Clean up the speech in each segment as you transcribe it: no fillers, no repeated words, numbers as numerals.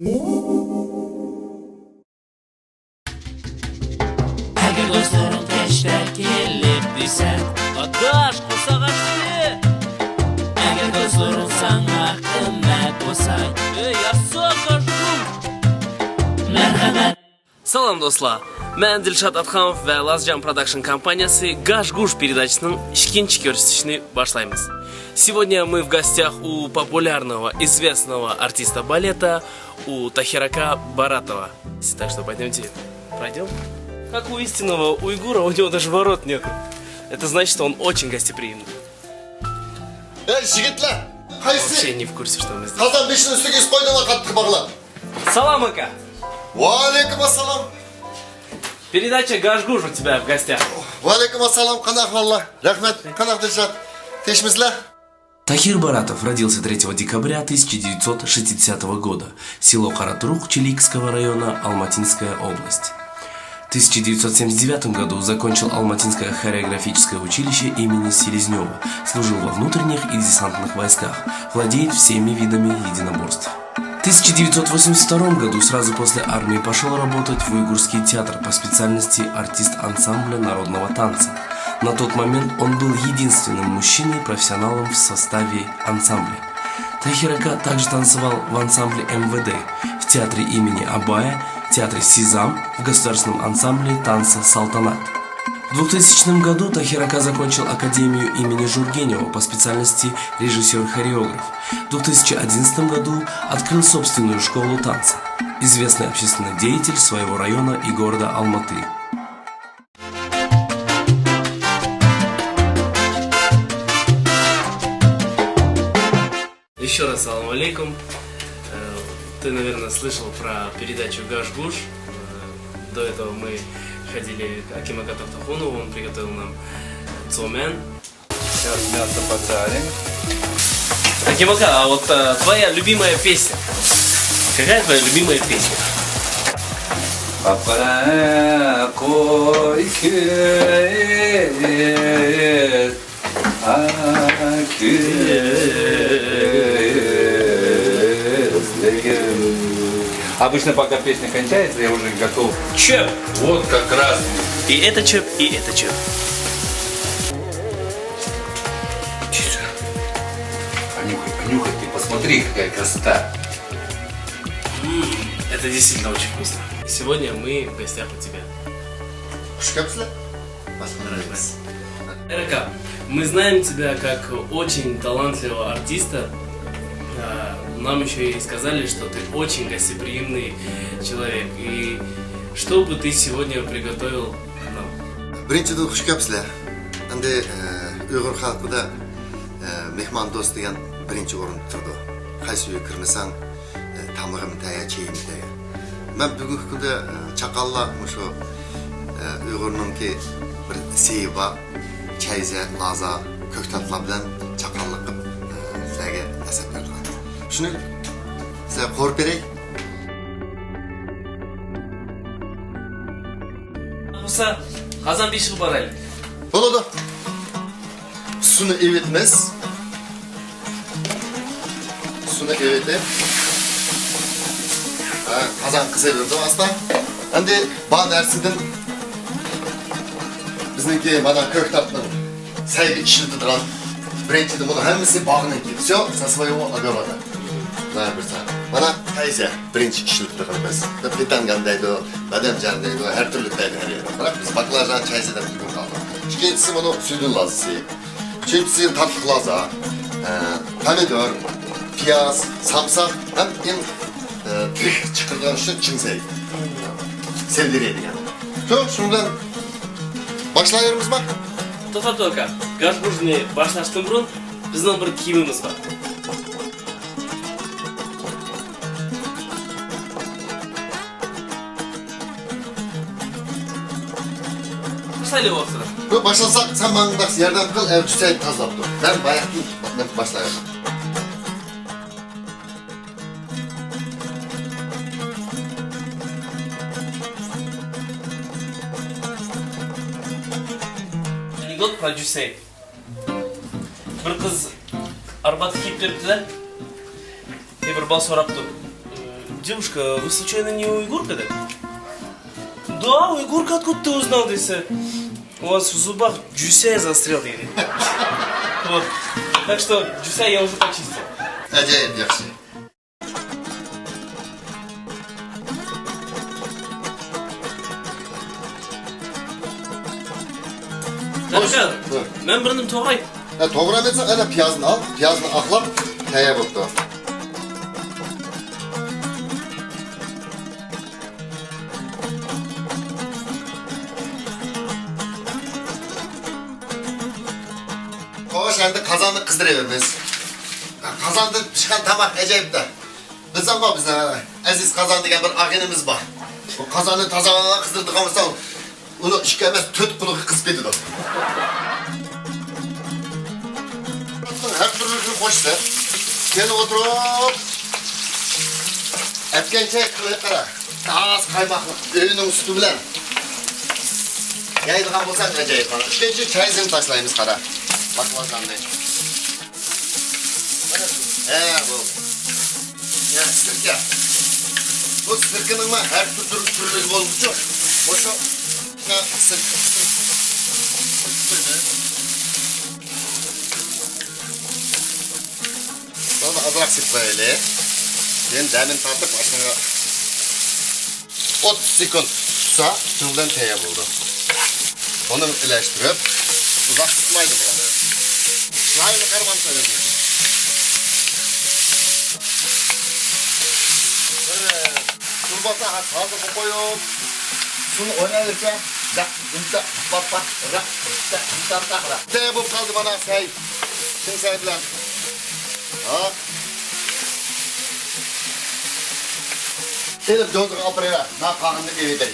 Agar do'stlarim tashlab kelib desa, "Odosh qo'sag'ashdi." Agar do'stlarim senga qimmat bo'lsa, "Yassaqashdim." Marhamat. Салам, достlar. Мен Дилшат Атхамов ва Лазджан Продакшн компаниясы Гаш-Гуш передачасының икkinchi ko'rsatishini башлаймыз. Сегодня мы в гостях у популярного, известного артиста балета, у Тахирака Баратова. Так что пойдемте, пройдем. Как у истинного уйгура, у него даже ворот нету. Это значит, что он очень гостеприимный. Жігітлер, қайсы? Вообще не в курсе, что мы здесь. Қазан бешін үстіге спойдала қаттық бағла. Салам, Ака! Уалейкум ассалам. Передача Гаш-Гуш у тебя в гостях. Уалейкум ассалам, қанақ валла. Рахмет, қанақ Дилшат. Тешмізлі? Тахир Баратов родился 3 декабря 1960 года, село Каратрух Чиликского района, Алматинская область. В 1979 году закончил Алматинское хореографическое училище имени Селезнева, служил во внутренних и десантных войсках, владеет всеми видами единоборств. В 1982 году сразу после армии пошел работать в Уйгурский театр по специальности артист ансамбля народного танца. На тот момент он был единственным мужчиной-профессионалом в составе ансамбля. Тахирака также танцевал в ансамбле МВД, в театре имени Абая, театре Сизам, в государственном ансамбле танца «Салтанат». В 2000 году Тахирака закончил Академию имени Жургенева по специальности режиссер-хореограф. В 2011 году открыл собственную школу танца. Известный общественный деятель своего района и города Алматы. Еще раз салам алейкум. Ты, наверное, слышал про передачу Гаш-Гуш. До этого мы ходили к Акимака Тахтахунову, он приготовил нам цомен. Сейчас мясо пожарим. Акимака, а вот твоя любимая песня? Какая твоя любимая песня? Обычно, пока песня кончается, я уже готов. Чеп! Вот как раз. И это чеп, и это чеп. Тише. Понюхай, понюхай, ты посмотри, какая красота. Это действительно очень вкусно. Сегодня мы в гостях у тебя. Шкапсілі? Басқаларыңыз. Эрака, мы знаем тебя как очень талантливого артиста. Нам еще и сказали, что ты очень гостеприимный человек. И что бы ты сегодня приготовил нам? Біріншіден шкапсілі. Әнде ұйғыр халқыда мехман дос деген бірінші орын тұрды. Қайсы үйге кірмесең, тамағым тәйе, чейім тәйе. Мен бүгінгі күнде чақалла мұшы ұйғырның ке бір сейба, чайзе, лаза, көктатла білен чақаллық қып сәге әсеп берді. Şunu size korp vereyim. Olsa Kazan bir şey barayım. Oldu. Sunu evetmez. Sunu evetip. Kazan kısa verdi aslında. Şimdi bana dersidin bizdeki bana kök tatlının saygı işini tutulan birinci bunu hemisi bağına gitti. Все, со своего огорода. Знаю, бірсен. Мана тайзе бірінші ішілікті қылбыз. Питан қандайды, бадам жандайды, әр түрлі тайды әреді. Бірақ біз баклажан чайзадан үлген қалды. Үшкентісі мұны сүдің лазысы, үшіншісі татлық лаза, помидор, пияз, самсақ, әм тірек шықырған үшін чыңсайды. Sevdirеді yani. Çok, şundan başlayırımız mı? Тока, Гаш-Гушны башлаштан бұрын біздің бір киіміміз бар. Başlayalım oğuzlar. Yok başlasak sen bana yardım kıl, ev tüseyip tazlap dur. Ben bayaktım, başlayalım. Anekdot про Jussey. Bir kız arbat kiyip beripti de, bir bal soraptı. Девушка, вы случайно не уйгурка, да? Да, уйгурка, откуда ты узнал, Дейся? У вас в зубах джусяй застрял, или? Вот. Так что джусяй я уже почистил. Acayip yaxşı. Kanka, Hı. ben birini toğrayım. To'g'ri etsa, ana piyozni al, piyozni aqlab, tayyor bo'libdi. Xo'sh, endi qozonni qizdiravamiz. Qozondan pishgan tomoq ajoyibda. Biz ham bor, bizning aziz qozon degan bir og'inimiz bor. Bu qozonni toza qizdirdigan bo'lsa, uni 2 emas 4 qulog'i qizib ketadi. Her türlü koştu. Gel oturup etkençe kılıklara az kaymaklı öğünün üstü bilen yayılgan bulsan acayip bana. İkinci çayızını taşlayımız kara. Baklazan değil. Bu. Ya sirke. Bu sirkenin her türlü olmuş yok. Boşu. Ya sirke. Sonra azrak sıkmayla. Ben demin tartıp aşağıya 30 sekund tutsa tümden teyye buldu. Onu iyileştirip uzak tutmaydı burada. Aynı karman söyledi. Turbata hazır koyup şunu oynayırken dak yumta bak rak rak. Teyye bu kaldı bana say. Şimdi say bilen. Ha. Elif döndür aprera. Na kanını evideyim.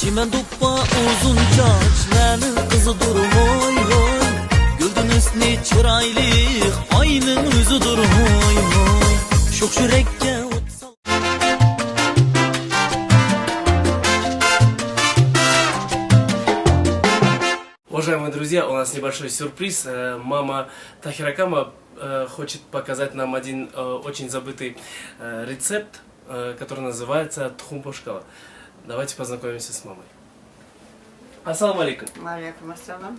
Çimen toppa uzun saçlarının kızıdır hoy hoy. Güldün üstüne çıraylık ayının yüzüdür hoy hoy. Şok yürekke otsal. Уважаемые друзья, у нас небольшой сюрприз. Мама Тахиракама хочет показать нам один очень забытый рецепт, который называется тхумпошкала. Давайте познакомимся с мамой. Ассаламу алейкум. Алейкум ассалам.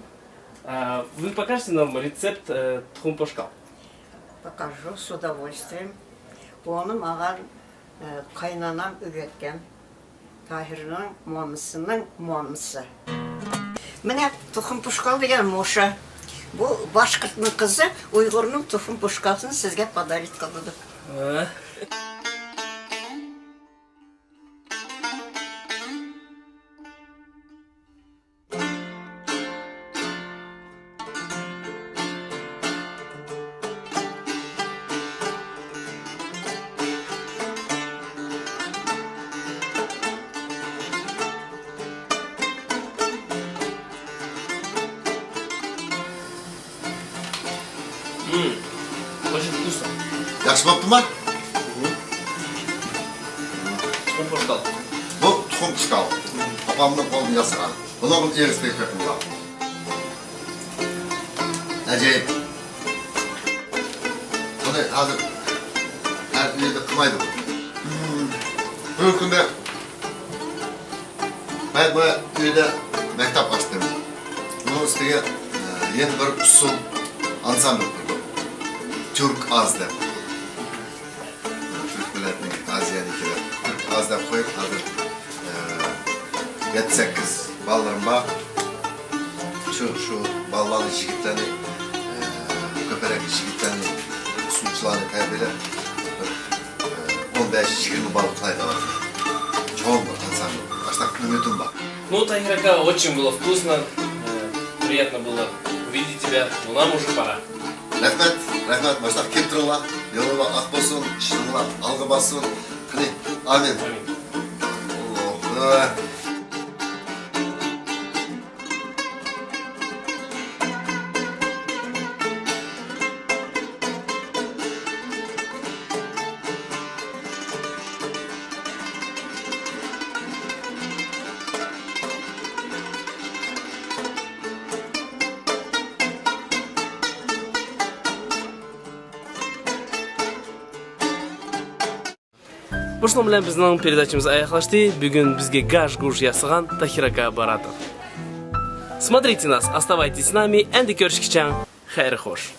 Вы покажете нам рецепт тхумпошкал? Покажу с удовольствием. Onu mağar kaynanam üretken Tahir'in muamısının muamısı. Mene tuhum puşkal diyen Moşa. Bu Başkırt'ın kızı Uygur'un tuhum puşkalsını sizge padarit kılıdı. Очень вкусно. Yaxşı baktın mı? Тхумпошкал. Bu tuxum çıkal. Babamın kolunu yasıran. Buna bu eriz pek yapımlar. Acayip. Bunu hazır her yerde kımaydı bu. Bir günde ben bu evde mektep açtım. Bunun üstüne yeni bir usul ansambl kurdum. Türk az dep. Türk milletinin Aziyanikiler. Türk az dep koyup hazır 7-8 ballarım var. Şu ballarlı jigitlerini, köperek jigitlerini, suçlarını kaybeder. 15-20 balıklaydı. Çoğun var ansambl. Başta ümitim var. Ну, Тахирака, очень было вкусно. Приятно было увидеть тебя. Но нам уже пора. Rahmet başta kim turla, yoluna ak bolsun, işinla algı bassın. Amin. Аминь. Allah. Ушуну менен биздин передачабыз аяклашты. Бүгүн бизге гаш-гуш ясаган Тахир ака баратов. Смотрите нас, оставайтесь с нами, энди көрүшкүчө. Хайр хош.